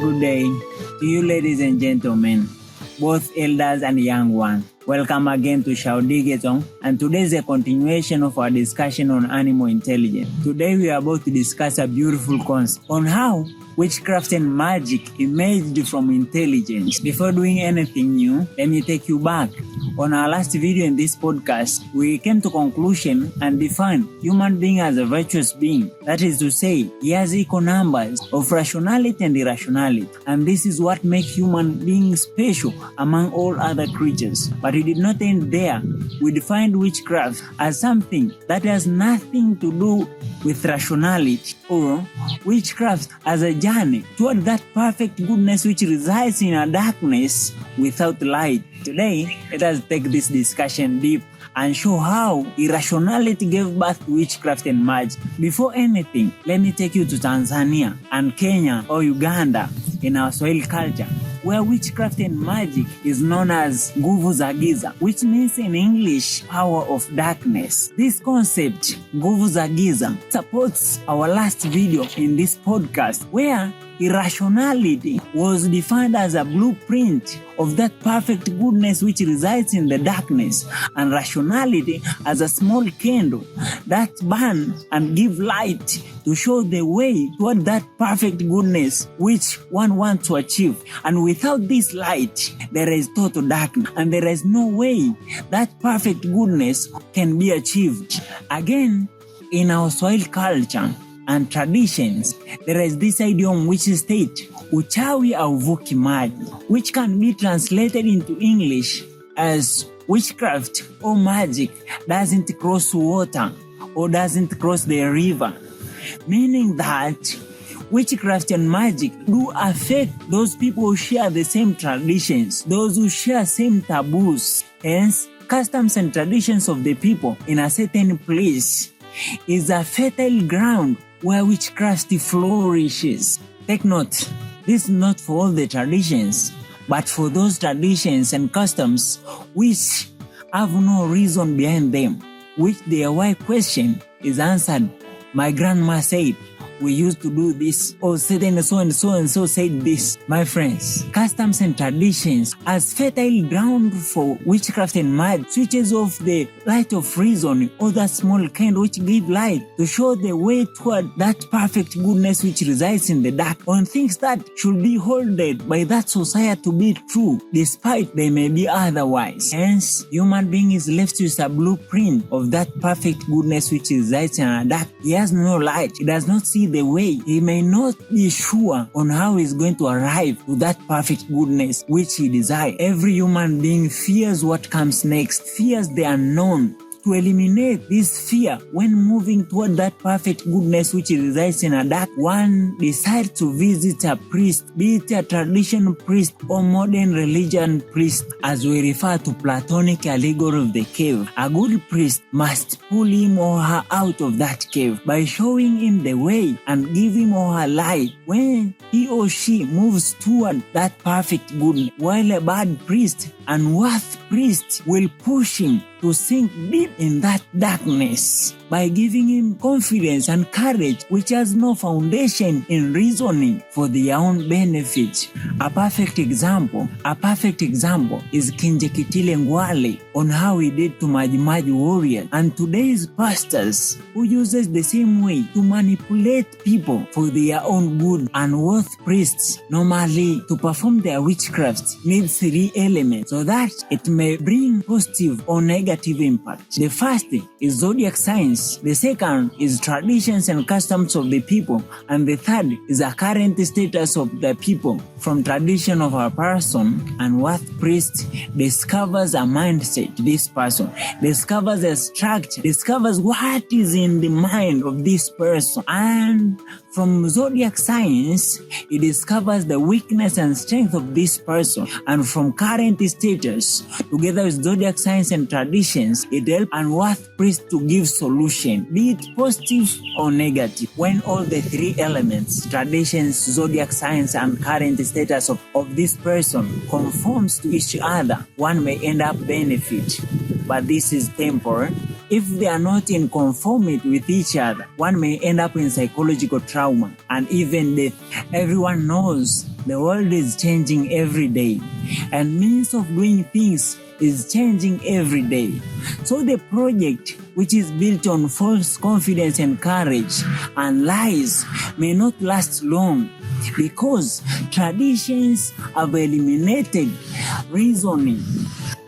Good day to you, ladies and gentlemen, both elders and young ones. Welcome again to Shaudigetong, and today is a continuation of our discussion on animal intelligence. Today we are about to discuss a beautiful concept on how witchcraft and magic emerged from intelligence. Before doing anything new, let me take you back. On our last video in this podcast, we came to conclusion and defined human being as a virtuous being. That is to say, he has equal numbers of rationality and irrationality. And this is what makes human beings special among all other creatures. But we did not end there. We defined witchcraft as something that has nothing to do with rationality, or witchcraft as a journey toward that perfect goodness which resides in a darkness without light. Today, let us take this discussion deep and show how irrationality gave birth to witchcraft and magic. Before anything, let me take you to Tanzania and Kenya or Uganda in our Swahili culture, where witchcraft and magic is known as nguvu za giza, which means in English, power of darkness. This concept, nguvu za giza, supports our last video in this podcast, where irrationality was defined as a blueprint of that perfect goodness which resides in the darkness, and rationality as a small candle that burns and gives light to show the way toward that perfect goodness which one wants to achieve. And without this light, there is total darkness, and there is no way that perfect goodness can be achieved. Again, in our Swahili culture and traditions, there is this idiom which states, uchawi hauvuki maji, which can be translated into English as witchcraft or magic doesn't cross water or doesn't cross the river, meaning that witchcraft and magic do affect those people who share the same traditions, those who share same taboos. Hence, customs and traditions of the people in a certain place is a fertile ground where witchcraft flourishes. Take note, this is not for all the traditions, but for those traditions and customs which have no reason behind them, which their why question is answered. My grandma said, we used to do this, or certain so and so said this. My friends, customs and traditions as fertile ground for witchcraft and magic switches off the light of reason, or that small candle which give light to show the way toward that perfect goodness which resides in the dark, on things that should be held by that society to be true, despite they may be otherwise. Hence, human being is left with a blueprint of that perfect goodness which resides in a dark. He has no light. He does not see the way. He may not be sure on how he's going to arrive to that perfect goodness which he desires. Every human being fears what comes next, fears the unknown. To eliminate this fear when moving toward that perfect goodness which resides in a dark, one decides to visit a priest, be it a traditional priest or modern religion priest, as we refer to Platonic allegory of the cave. A good priest must pull him or her out of that cave by showing him the way and give him or her light when he or she moves toward that perfect goodness, while a bad priest and worth priest will push him to sink deep in that darkness by giving him confidence and courage which has no foundation in reasoning for their own benefit. A perfect example is Kinjekitile Ngwale on how he did to Majimaji warriors, and today's pastors who uses the same way to manipulate people for their own good. And worth priests normally to perform their witchcraft need 3 elements so that it may bring positive or negative impact. The first is zodiac signs, the second is traditions and customs of the people, and the third is the current status of the people from tradition of a person. And what priest discovers a mindset, this person discovers a structure, discovers what is in the mind of this person, and from zodiac signs, it discovers the weakness and strength of this person, and from current status, together with zodiac signs and traditions, it helps and worth priest to give solution, be it positive or negative. When all the 3 elements, traditions, zodiac signs, and current status of this person conforms to each other, one may end up benefit, but this is temporary. if they are not in conformity with each other, one may end up in psychological trauma and even death. Everyone knows the world is changing every day, and means of doing things is changing every day. So the project, which is built on false confidence and courage and lies, may not last long, because traditions have eliminated reasoning,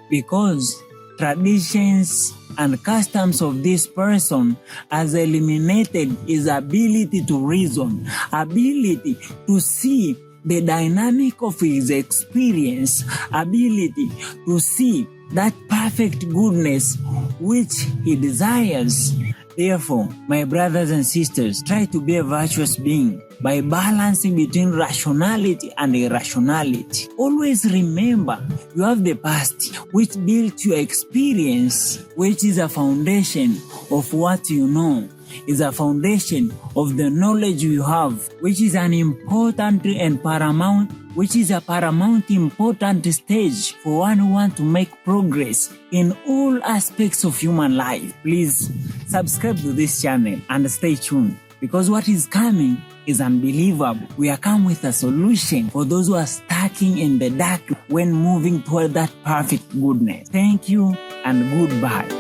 because traditions and customs of this person has eliminated his ability to reason, ability to see the dynamic of his experience, ability to see that perfect goodness which he desires. Therefore, my brothers and sisters, try to be a virtuous being by balancing between rationality and irrationality. Always remember, you have the past, which built your experience, which is a foundation of what you know, is a foundation of the knowledge you have, which is an important and paramount, which is a paramount important stage for one who wants to make progress in all aspects of human life. Please subscribe to this channel and stay tuned, because what is coming is unbelievable. We are come with a solution for those who are stuck in the dark when moving toward that perfect goodness. Thank you and goodbye.